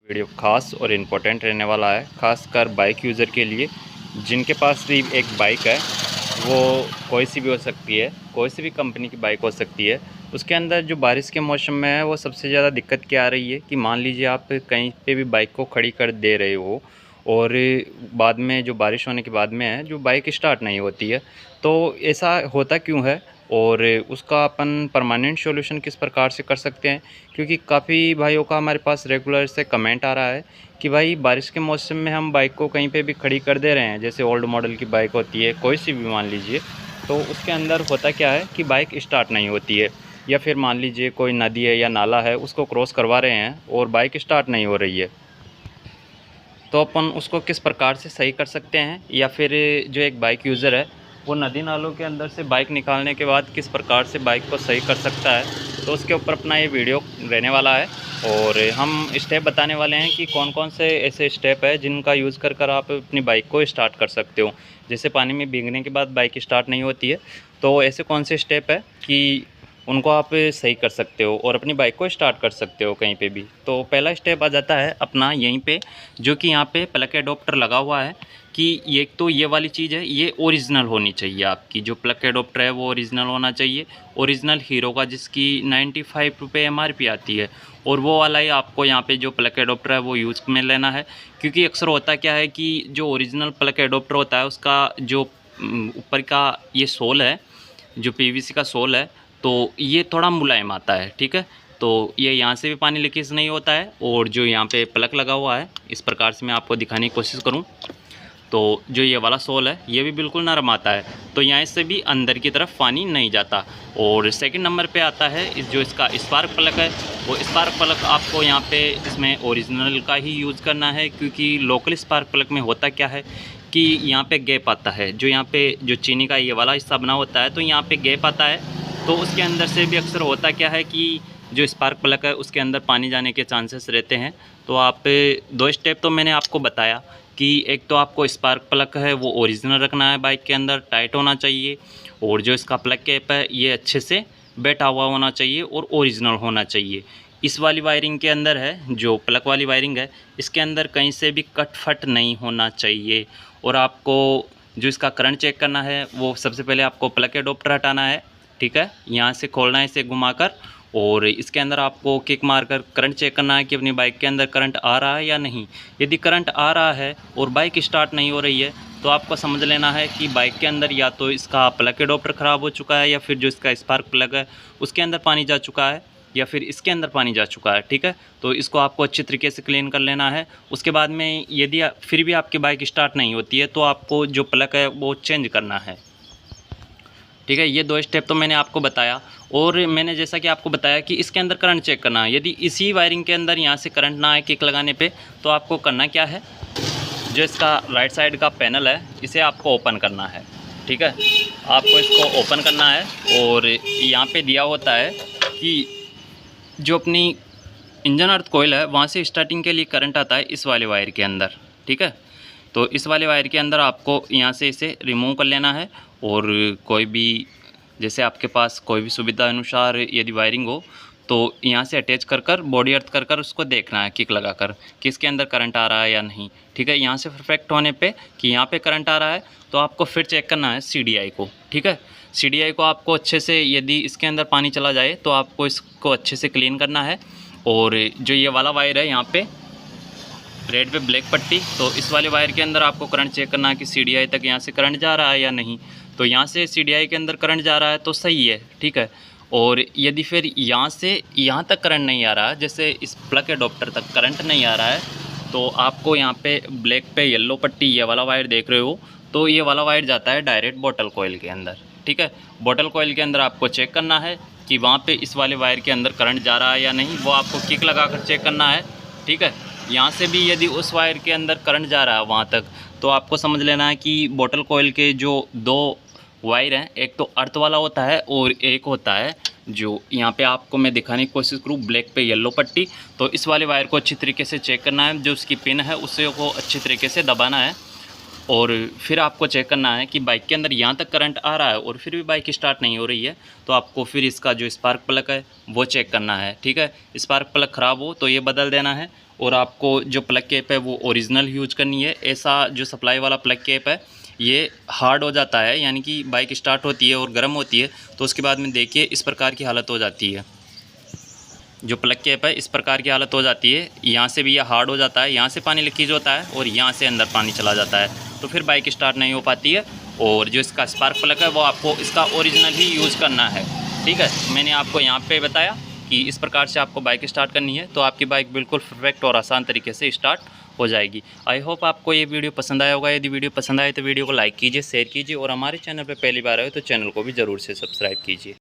Video खास और important रहने वाला है, खासकर बाइक यूज़र के लिए जिनके पास सिर्फ एक बाइक है। वो कोई सी भी हो सकती है, कोई सी भी कंपनी की बाइक हो सकती है। उसके अंदर जो बारिश के मौसम में है वो सबसे ज़्यादा दिक्कत क्या आ रही है कि मान लीजिए आप कहीं पे भी बाइक को खड़ी कर दे रहे हो और बाद में जो बारिश होने के बाद में है जो बाइक स्टार्ट नहीं होती है। तो ऐसा होता क्यों है और उसका अपन परमानेंट सॉल्यूशन किस प्रकार से कर सकते हैं, क्योंकि काफ़ी भाइयों का हमारे पास रेगुलर से कमेंट आ रहा है कि भाई बारिश के मौसम में हम बाइक को कहीं पे भी खड़ी कर दे रहे हैं, जैसे ओल्ड मॉडल की बाइक होती है कोई सी भी मान लीजिए, तो उसके अंदर होता क्या है कि बाइक स्टार्ट नहीं होती है। या फिर मान लीजिए कोई नदी है या नाला है उसको क्रॉस करवा रहे हैं और बाइक स्टार्ट नहीं हो रही है, तो अपन उसको किस प्रकार से सही कर सकते हैं। या फिर जो एक बाइक यूज़र है वो नदी नालों के अंदर से बाइक निकालने के बाद किस प्रकार से बाइक को सही कर सकता है, तो उसके ऊपर अपना ये वीडियो रहने वाला है। और हम स्टेप बताने वाले हैं कि कौन कौन से ऐसे स्टेप है जिनका यूज़ कर आप अपनी बाइक को स्टार्ट कर सकते हो। जैसे पानी में भीगने के बाद बाइक स्टार्ट नहीं होती है, तो ऐसे कौन से स्टेप है कि उनको आप सही कर सकते हो और अपनी बाइक को स्टार्ट कर सकते हो कहीं पे भी। तो पहला स्टेप आ जाता है अपना यहीं पे, जो कि यहाँ पे प्लग एडोप्टर लगा हुआ है कि ये तो ये वाली चीज़ है, ये ओरिजिनल होनी चाहिए। आपकी जो प्लग एडोप्टर है वो ओरिजिनल होना चाहिए, ओरिजिनल हीरो का, जिसकी 95 रुपये MRP आती है। और वो वाला ही आपको यहाँ पे जो प्लग एडोप्टर है वो यूज़ में लेना है, क्योंकि अक्सर होता क्या है कि जो ओरिजिनल प्लग एडोप्टर होता है उसका जो ऊपर का ये सोल है, जो PVC का सोल है, तो ये थोड़ा मुलायम आता है। ठीक है, तो ये यहाँ से भी पानी लीकेज नहीं होता है। और जो यहाँ पे प्लग लगा हुआ है इस प्रकार से मैं आपको दिखाने की कोशिश करूँ तो जो ये वाला सोल है ये भी बिल्कुल नरम आता है, तो यहाँ से भी अंदर की तरफ पानी नहीं जाता। और सेकंड नंबर पे आता है इस जो इसका स्पार्क प्लग है, वो स्पार्क प्लग आपको यहाँ पे इसमें ओरिजिनल का ही यूज़ करना है, क्योंकि लोकल स्पार्क प्लग में होता क्या है कि यहाँ पे गैप आता है। जो यहाँ पे जो चीनी का ये वाला हिस्सा बना होता है तो यहाँ पे गैप आता है, तो उसके अंदर से भी अक्सर होता क्या है कि जो स्पार्क प्लग है उसके अंदर पानी जाने के चांसेस रहते हैं। तो आप दो स्टेप तो मैंने आपको बताया कि एक तो आपको स्पार्क प्लग है वो ओरिजिनल रखना है, बाइक के अंदर टाइट होना चाहिए, और जो इसका प्लग कैप है ये अच्छे से बैठा हुआ होना चाहिए और ओरिजिनल होना चाहिए। इस वाली वायरिंग के अंदर है, जो प्लग वाली वायरिंग है इसके अंदर कहीं से भी कट फट नहीं होना चाहिए। और आपको जो इसका करंट चेक करना है वो सबसे पहले आपको प्लग एडोप्टर हटाना है। ठीक है, यहाँ से खोलना है इसे घुमाकर, और इसके अंदर आपको किक मारकर करंट चेक करना है कि अपनी बाइक के अंदर करंट आ रहा है या नहीं। यदि करंट आ रहा है और बाइक स्टार्ट नहीं हो रही है तो आपको समझ लेना है कि बाइक के अंदर या तो इसका प्लग एडोप्टर ख़राब हो चुका है, या फिर जो इसका स्पार्क प्लग है उसके अंदर पानी जा चुका है, या फिर इसके अंदर पानी जा चुका है। ठीक है, तो इसको आपको अच्छी तरीके से क्लीन कर लेना है। उसके बाद में यदि फिर भी आपकी बाइक स्टार्ट नहीं होती है तो आपको जो प्लग है वो चेंज करना है। ठीक है, ये दो स्टेप तो मैंने आपको बताया। और मैंने जैसा कि आपको बताया कि इसके अंदर करंट चेक करना है, यदि इसी वायरिंग के अंदर यहाँ से करंट ना आए किक लगाने पे, तो आपको करना क्या है, जो इसका राइट साइड का पैनल है इसे आपको ओपन करना है। ठीक है, आपको इसको ओपन करना है, और यहाँ पे दिया होता है कि जो अपनी इंजन अर्थ कोयल है वहाँ से स्टार्टिंग के लिए करंट आता है इस वाले वायर के अंदर। ठीक है, तो इस वाले वायर के अंदर आपको यहाँ से इसे रिमूव कर लेना है, और कोई भी जैसे आपके पास कोई भी सुविधा अनुसार यदि वायरिंग हो तो यहाँ से अटैच कर बॉडी अर्थ कर उसको देखना है किक लगाकर कि इसके अंदर करंट आ रहा है या नहीं। ठीक है, यहाँ से परफेक्ट होने पे कि यहाँ पे करंट आ रहा है तो आपको फिर चेक करना है CDI को। ठीक है, CDI को आपको अच्छे से, यदि इसके अंदर पानी चला जाए तो आपको इसको अच्छे से क्लीन करना है। और जो ये वाला वायर है यहाँ पे रेड पे ब्लैक पट्टी, तो इस वाले वायर के अंदर आपको करंट चेक करना है कि CDI तक यहाँ से करंट जा रहा है या नहीं। तो यहाँ से CDI के अंदर करंट जा रहा है तो सही है। ठीक है, और यदि फिर यहाँ से यहाँ तक करंट नहीं आ रहा, जैसे इस प्लग एडोप्टर तक करंट नहीं आ रहा है, तो आपको यहाँ पे ब्लैक पे येलो पट्टी ये वाला वायर देख रहे हो, तो ये वाला वायर जाता है डायरेक्ट बॉटल कॉइल के अंदर। ठीक है, बॉटल कॉइल के अंदर आपको चेक करना है कि वहाँ पे इस वाले वायर के अंदर करंट जा रहा है या नहीं, वो आपको किक लगा कर चेक करना है। ठीक है, यहाँ से भी यदि उस वायर के अंदर करंट जा रहा है वहाँ तक, तो आपको समझ लेना है कि बॉटल कॉइल के जो दो वायर हैं, एक तो अर्थ वाला होता है और एक होता है जो यहाँ पे आपको मैं दिखाने की कोशिश करूँ ब्लैक पे येलो पट्टी, तो इस वाले वायर को अच्छी तरीके से चेक करना है, जो उसकी पिन है उसे को अच्छी तरीके से दबाना है। और फिर आपको चेक करना है कि बाइक के अंदर यहाँ तक करंट आ रहा है और फिर भी बाइक स्टार्ट नहीं हो रही है, तो आपको फिर इसका जो स्पार्क प्लग है वो चेक करना है। ठीक है, स्पार्क प्लग ख़राब हो तो ये बदल देना है, और आपको जो प्लग कैप है वो ओरिजिनल यूज करनी है। ऐसा जो सप्लाई वाला प्लग कैप है ये हार्ड हो जाता है, यानी कि बाइक स्टार्ट होती है और गर्म होती है तो उसके बाद में देखिए इस प्रकार की हालत हो जाती है। जो प्लग कैप है इस प्रकार की हालत हो जाती है, यहाँ से भी यह हार्ड हो जाता है, यहाँ से पानी लीकेज होता है और यहाँ से अंदर पानी चला जाता है, तो फिर बाइक स्टार्ट नहीं हो पाती है। और जो इसका स्पार्क प्लग है वो आपको इसका ओरिजिनल ही यूज़ करना है। ठीक है, मैंने आपको यहाँ पे बताया कि इस प्रकार से आपको बाइक स्टार्ट करनी है तो आपकी बाइक बिल्कुल परफेक्ट और आसान तरीके से स्टार्ट हो जाएगी। आई होप आपको ये वीडियो पसंद आया होगा। यदि वीडियो पसंद आए तो वीडियो को लाइक कीजिए, शेयर कीजिए और हमारे चैनल पर पहली बार आए तो चैनल को भी ज़रूर से सब्सक्राइब कीजिए।